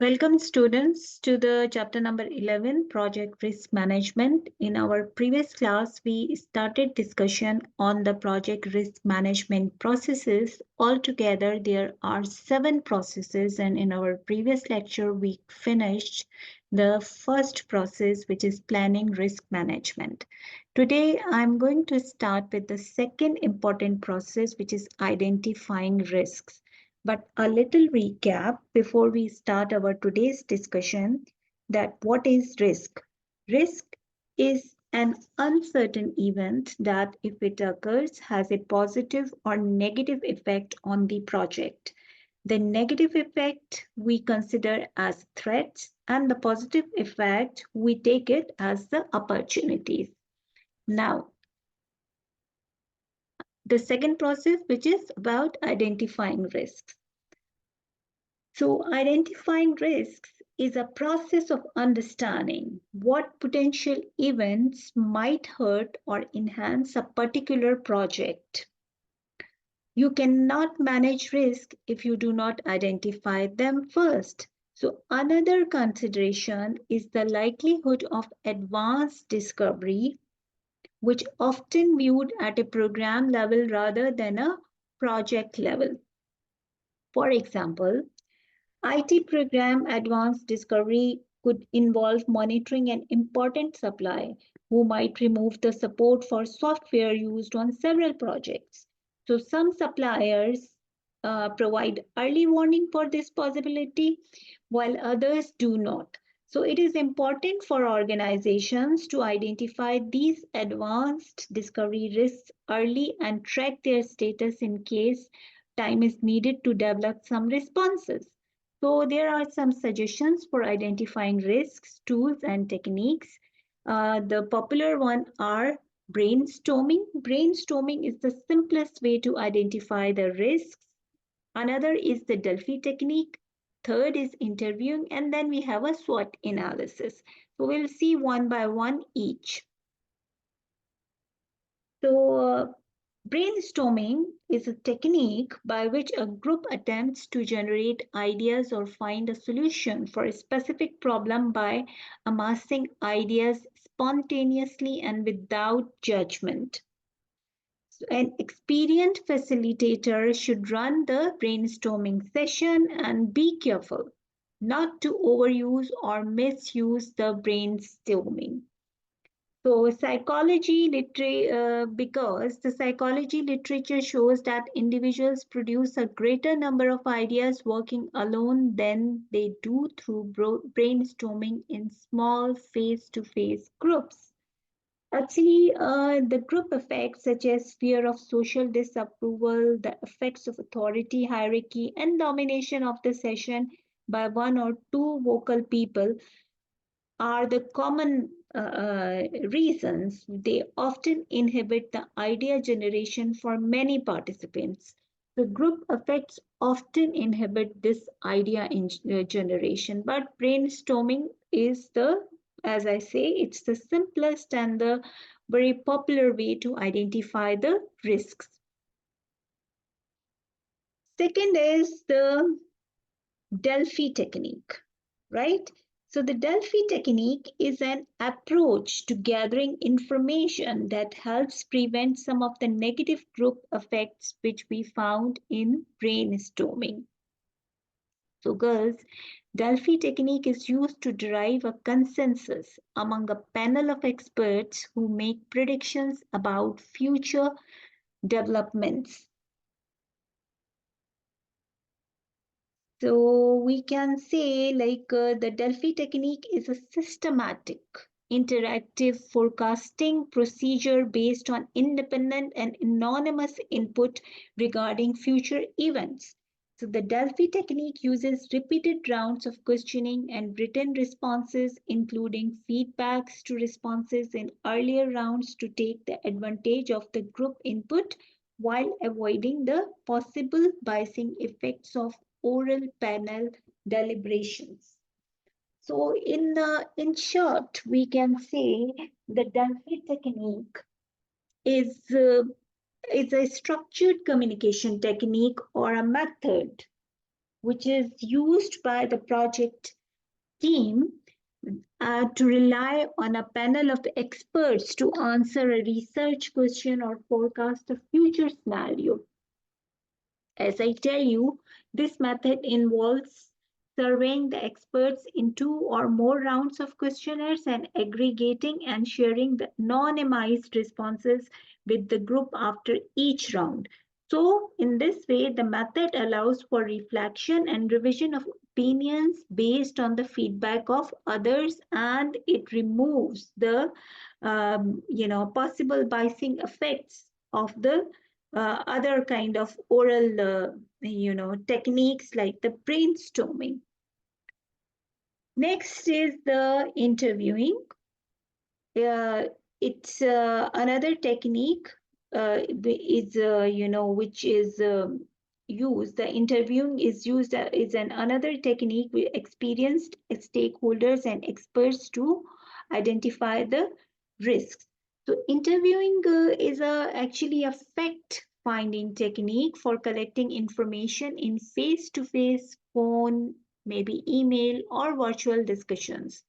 Welcome students to the chapter number 11 project risk management. In our previous class we started discussion on the project risk management processes. Altogether there are 7 processes, and in our previous lecture we finished the first process, which is planning risk management. Today I'm going to start with the second important process, which is identifying risks. But a little recap before we start our today's discussion, that what is risk? Risk is an uncertain event that, if it occurs, has a positive or negative effect on the project. The negative effect we consider as threats, and the positive effect we take it as the opportunities. Now, the second process, which is about identifying risks. So, identifying risks is a process of understanding what potential events might hurt or enhance a particular project. You cannot manage risk if you do not identify them first. So, another consideration is the likelihood of advanced discovery, which often viewed at a program level rather than a project level. For example, IT program advanced discovery could involve monitoring an important supply who might remove the support for software used on several projects. So some suppliers provide early warning for this possibility, while others do not. So it is important for organizations to identify these advanced discovery risks early and track their status in case time is needed to develop some responses. So there are some suggestions for identifying risks, tools, and techniques. The popular one are brainstorming. Brainstorming is the simplest way to identify the risks. Another is the Delphi technique. Third is interviewing, and then we have a SWOT analysis. So we'll see one by one each. So, brainstorming is a technique by which a group attempts to generate ideas or find a solution for a specific problem by amassing ideas spontaneously and without judgment. So an experienced facilitator should run the brainstorming session and be careful not to overuse or misuse the brainstorming. So because the psychology literature shows that individuals produce a greater number of ideas working alone than they do through brainstorming in small face-to-face groups. Actually, the group effects such as fear of social disapproval, the effects of authority, hierarchy, and domination of the session by one or two vocal people are the common reasons. They often inhibit the idea generation for many participants. The group effects often inhibit this generation, but brainstorming is as I say, it's the simplest and the very popular way to identify the risks. Second is the Delphi technique, right? So the Delphi technique is an approach to gathering information that helps prevent some of the negative group effects which we found in brainstorming. So girls, Delphi technique is used to derive a consensus among a panel of experts who make predictions about future developments. So we can say the Delphi technique is a systematic, interactive forecasting procedure based on independent and anonymous input regarding future events. So the Delphi technique uses repeated rounds of questioning and written responses, including feedbacks to responses in earlier rounds to take the advantage of the group input while avoiding the possible biasing effects of oral panel deliberations. So in short, we can say the Delphi technique is, is a structured communication technique or a method which is used by the project team to rely on a panel of experts to answer a research question or forecast a future scenario. As I tell you, this method involves surveying the experts in two or more rounds of questionnaires and aggregating and sharing the anonymized responses with the group after each round. So, in this way, the method allows for reflection and revision of opinions based on the feedback of others, and it removes the possible biasing effects of the other kind of oral techniques like the brainstorming. Next is the interviewing. It's another technique is which is used. The interviewing is used is an another technique with experienced stakeholders and experts to identify the risks. So interviewing is actually a fact finding technique for collecting information in face to face, phone, maybe email or virtual discussions.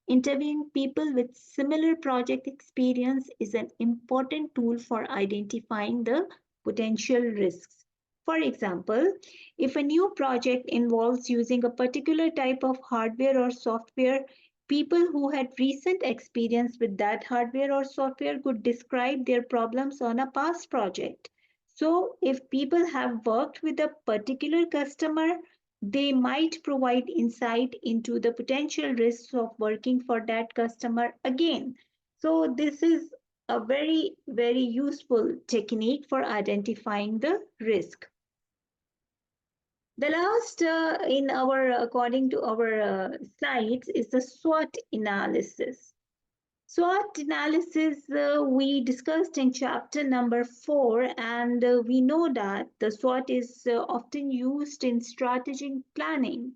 Interviewing people with similar project experience is an important tool for identifying the potential risks. For example, if a new project involves using a particular type of hardware or software, people who had recent experience with that hardware or software could describe their problems on a past project. So, if people have worked with a particular customer, they might provide insight into the potential risks of working for that customer again. So, this is a very, very useful technique for identifying the risk. The last in our, according to our slides, is the SWOT analysis. SWOT analysis we discussed in chapter number 4, and we know that the SWOT is often used in strategic planning,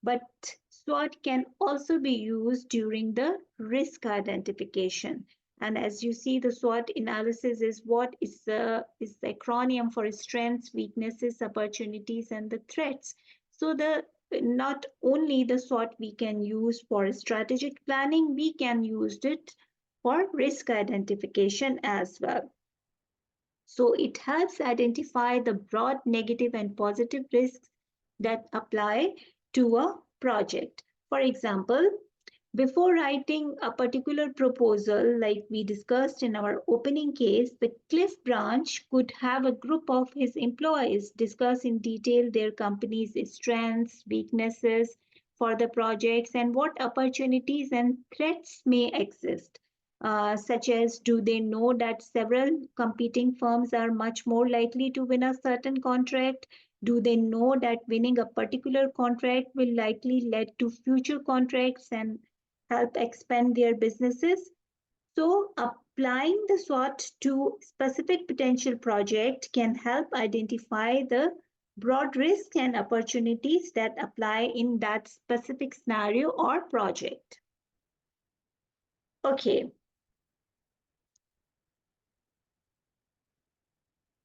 but SWOT can also be used during the risk identification. And as you see, the SWOT analysis is what is the acronym for strengths, weaknesses, opportunities, and the threats. So the not only the SWOT we can use for strategic planning, we can use it for risk identification as well. So it helps identify the broad negative and positive risks that apply to a project. For example, before writing a particular proposal, like we discussed in our opening case, the Cliff branch could have a group of his employees discuss in detail their company's strengths, weaknesses for the projects, and what opportunities and threats may exist. Such as, do they know that several competing firms are much more likely to win a certain contract? Do they know that winning a particular contract will likely lead to future contracts and help expand their businesses? So, applying the SWOT to specific potential project can help identify the broad risks and opportunities that apply in that specific scenario or project. Okay.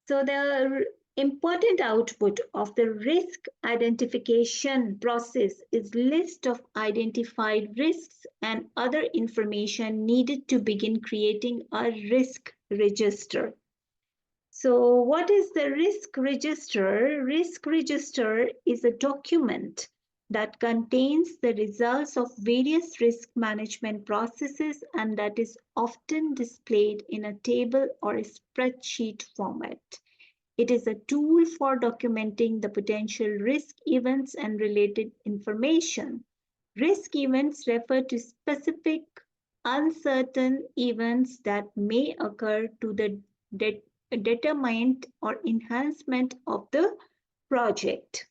So the important output of the risk identification process is list of identified risks and other information needed to begin creating a risk register. So what is the risk register? Risk register is a document that contains the results of various risk management processes and that is often displayed in a table or a spreadsheet format. It is a tool for documenting the potential risk events and related information. Risk events refer to specific uncertain events that may occur to the determinant or enhancement of the project.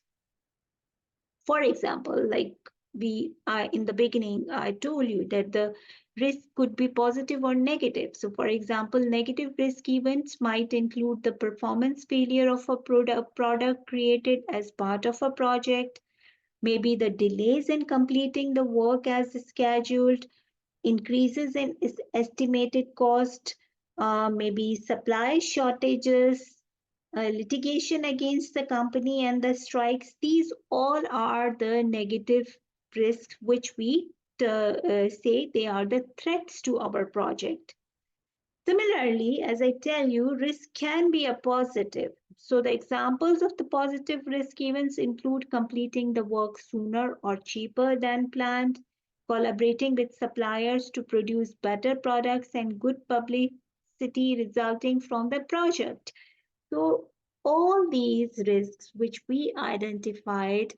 For example, like in the beginning, I told you that the risk could be positive or negative. So, for example, negative risk events might include the performance failure of a product created as part of a project, maybe the delays in completing the work as scheduled, increases in estimated cost, maybe supply shortages, litigation against the company and the strikes. These all are the negative risks which we say they are the threats to our project. Similarly, as I tell you, risk can be a positive. So the examples of the positive risk events include completing the work sooner or cheaper than planned, collaborating with suppliers to produce better products, and good publicity resulting from the project. So all these risks which we identified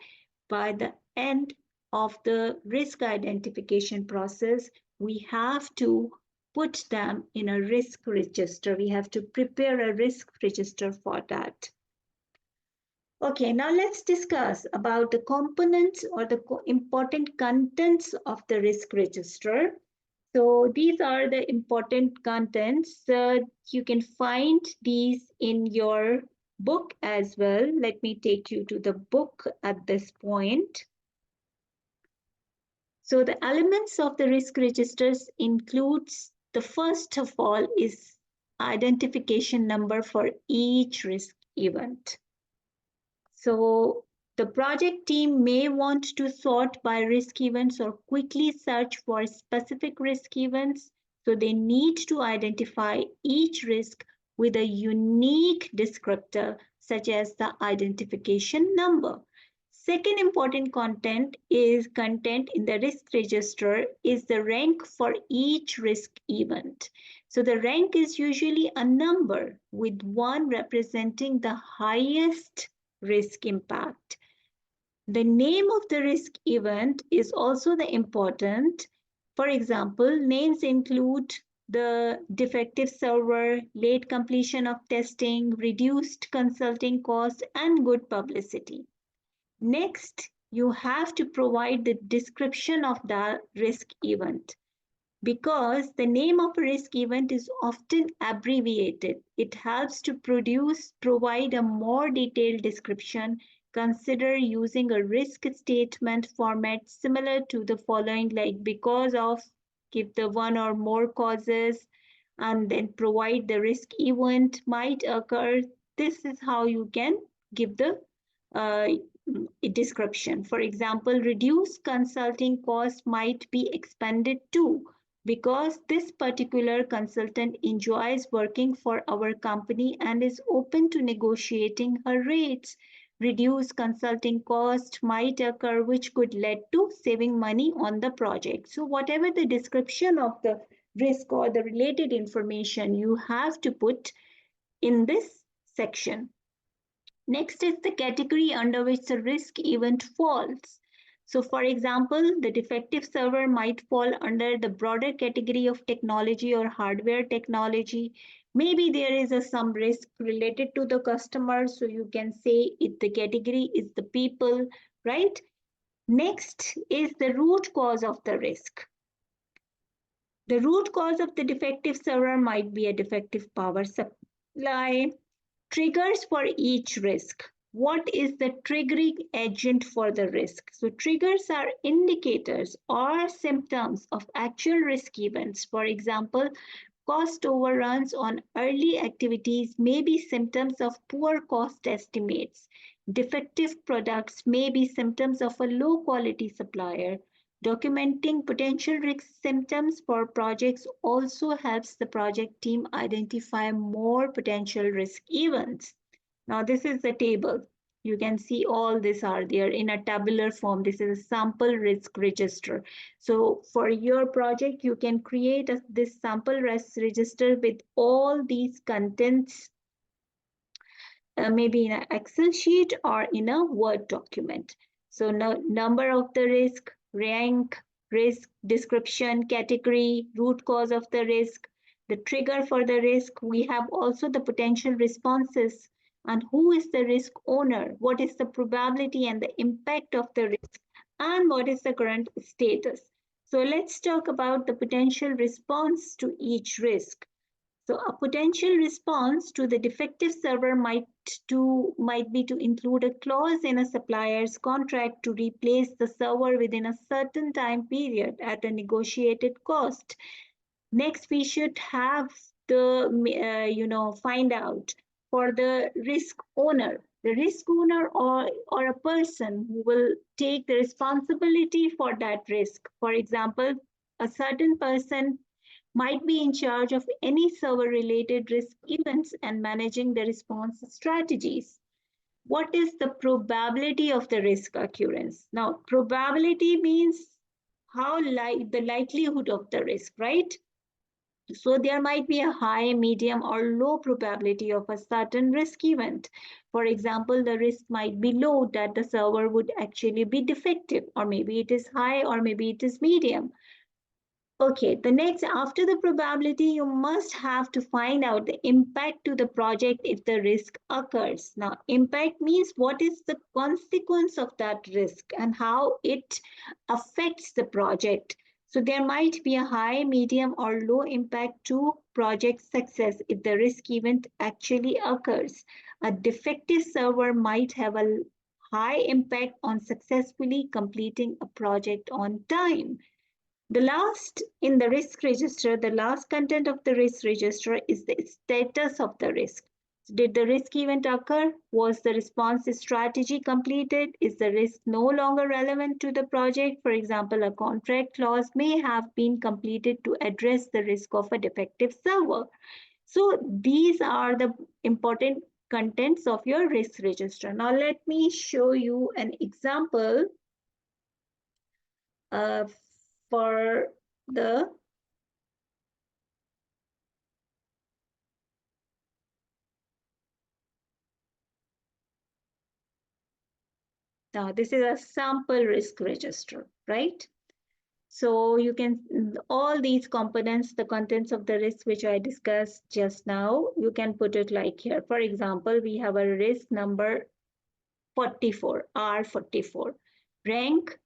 by the end of the risk identification process, we have to put them in a risk register. We have to prepare a risk register for that. Okay, now let's discuss about the components or the important contents of the risk register. So these are the important contents. You can find these in your book as well. Let me take you to the book at this point. So the elements of the risk registers includes the first of all is identification number for each risk event. So the project team may want to sort by risk events or quickly search for specific risk events. So they need to identify each risk with a unique descriptor such as the identification number. Second important content in the risk register is the rank for each risk event. So the rank is usually a number with 1 representing the highest risk impact. The name of the risk event is also the important. For example, names include the defective server, late completion of testing, reduced consulting costs, and good publicity. Next, you have to provide the description of the risk event. Because the name of a risk event is often abbreviated, it helps to provide a more detailed description. Consider using a risk statement format similar to the following, like because of, give the one or more causes, and then provide the risk event might occur. This is how you can give the uh, description. For example, reduced consulting costs might be expended too because this particular consultant enjoys working for our company and is open to negotiating her rates. Reduced consulting cost might occur, which could lead to saving money on the project. So, whatever the description of the risk or the related information you have to put in this section. Next is the category under which the risk event falls. So, for example, the defective server might fall under the broader category of technology or hardware technology. Maybe there is some risk related to the customer, so you can say it, the category is the people, right? Next is the root cause of the risk. The root cause of the defective server might be a defective power supply. Triggers for each risk. What is the triggering agent for the risk? So triggers are indicators or symptoms of actual risk events. For example, cost overruns on early activities may be symptoms of poor cost estimates. Defective products may be symptoms of a low quality supplier. Documenting potential risk symptoms for projects also helps the project team identify more potential risk events. Now, this is the table. You can see all these are there in a tabular form. This is a sample risk register. So for your project, you can create this sample risk register with all these contents, maybe in an Excel sheet or in a Word document. So number of the risk, rank, risk, description, category, root cause of the risk, the trigger for the risk. We have also the potential responses and who is the risk owner, what is the probability and the impact of the risk, and what is the current status. So let's talk about the potential response to each risk. So a potential response to the defective server might be to include a clause in a supplier's contract to replace the server within a certain time period at a negotiated cost. Next, we should have the find out for the risk owner. The risk owner or a person who will take the responsibility for that risk. For example, a certain person might be in charge of any server related risk events and managing the response strategies. What is the probability of the risk occurrence? Now, probability means how the likelihood of the risk, right? So there might be a high, medium, or low probability of a certain risk event. For example, the risk might be low that the server would actually be defective, or maybe it is high, or maybe it is medium. Okay, the next, after the probability, you must have to find out the impact to the project if the risk occurs. Now, impact means what is the consequence of that risk and how it affects the project. So there might be a high, medium, or low impact to project success if the risk event actually occurs. A defective server might have a high impact on successfully completing a project on time. The last in the risk register, the last content of the risk register is the status of the risk. Did the risk event occur? Was the response strategy completed? Is the risk no longer relevant to the project? For example, a contract clause may have been completed to address the risk of a defective server. So these are the important contents of your risk register. Now let me show you an example uh, for the this is a sample risk register, right? So you can, all these components, the contents of the risk which I discussed just now, you can put it like here. For example, we have a risk number 44, R44. Rank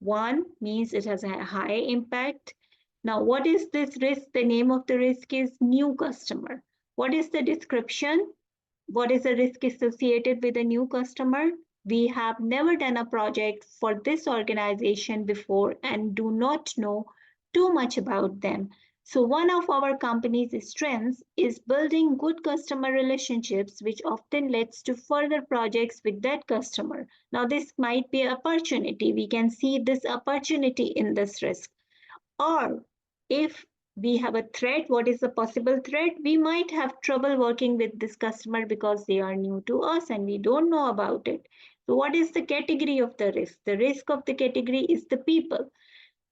1 means it has a high impact. Now, what is this risk? The name of the risk is new customer. What is the description? What is the risk associated with a new customer? We have never done a project for this organization before and do not know too much about them. So, one of our company's strengths is building good customer relationships, which often leads to further projects with that customer. Now, this might be an opportunity. We can see this opportunity in this risk. Or if we have a threat, what is the possible threat? We might have trouble working with this customer because they are new to us and we don't know about it. So, what is the category of the risk? The risk of the category is the people.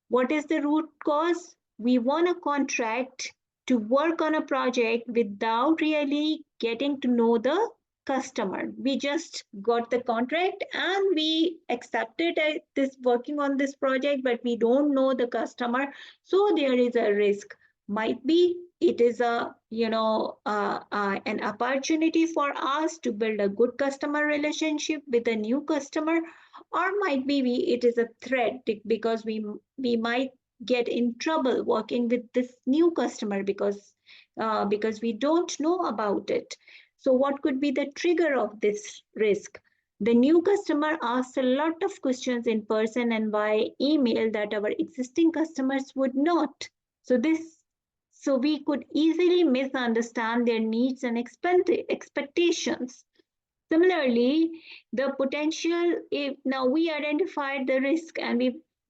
What is the root cause? We won a contract to work on a project without really getting to know the customer. We just got the contract and we accepted this working on this project, but we don't know the customer. So there is a risk. Might be it is a an opportunity for us to build a good customer relationship with a new customer, or might be it is a threat because we might get in trouble working with this new customer because we don't know about it. So what could be the trigger of this risk? The new customer asks a lot of questions in person and by email that our existing customers would not. So we could easily misunderstand their needs and expectations. Similarly, the potential, if now we identified the risk and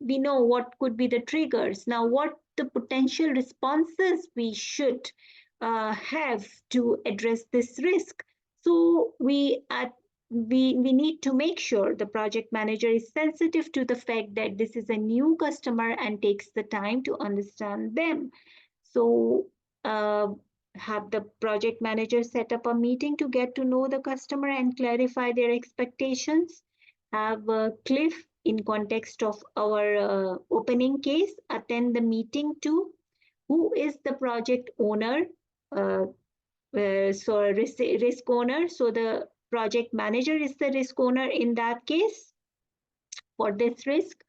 we know what could be the triggers. Now, what the potential responses we should have to address this risk. So we need to make sure the project manager is sensitive to the fact that this is a new customer and takes the time to understand them. So have the project manager set up a meeting to get to know the customer and clarify their expectations. Have Cliff, in context of our opening case, attend the meeting too. Who is the project owner? Uh, so risk owner. So the project manager is the risk owner in that case for this risk.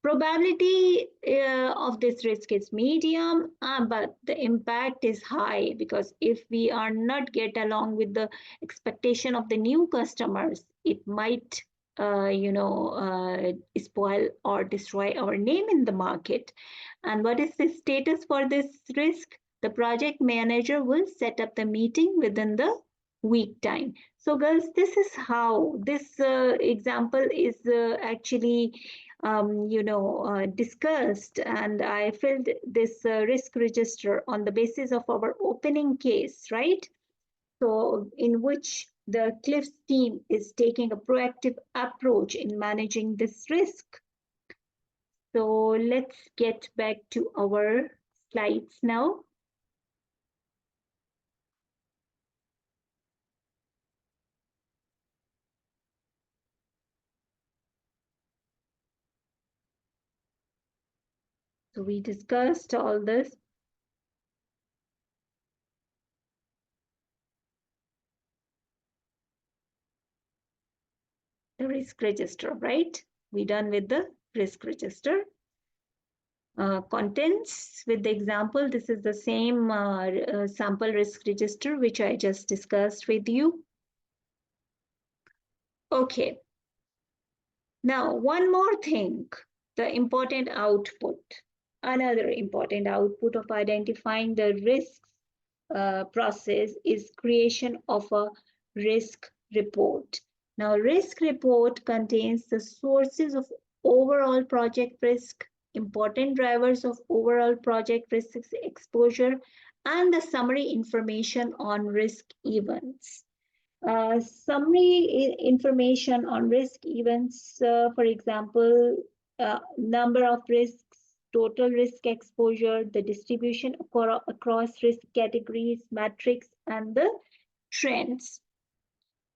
Probability of this risk is medium, but the impact is high because if we are not get along with the expectation of the new customers, it might spoil or destroy our name in the market. And what is the status for this risk? The project manager will set up the meeting within the week time. So girls, this is how this example is actually discussed, and I filled this risk register on the basis of our opening case, right? So in which the Cliffs team is taking a proactive approach in managing this risk. So let's get back to our slides now. So we discussed all this. The risk register, right? We done with the risk register. Contents with the example, this is the same sample risk register which I just discussed with you. Okay, now one more thing, the important output. Another important output of identifying the risks process is creation of a risk report. Now, risk report contains the sources of overall project risk, important drivers of overall project risk exposure, and the summary information on risk events. Summary information on risk events, for example, number of risks, total risk exposure, the distribution across risk categories, metrics, and the trends.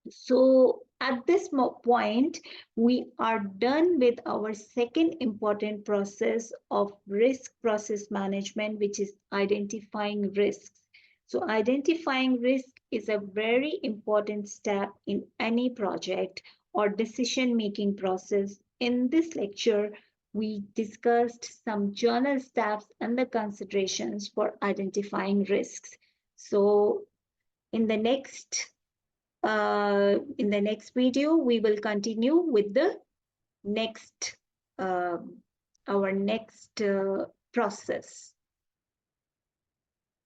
So at this point, we are done with our second important process of risk process management, which is identifying risks. So identifying risk is a very important step in any project or decision-making process. In this lecture, we discussed some journal steps and the considerations for identifying risks. So in the next video, we will continue with the next, our next process.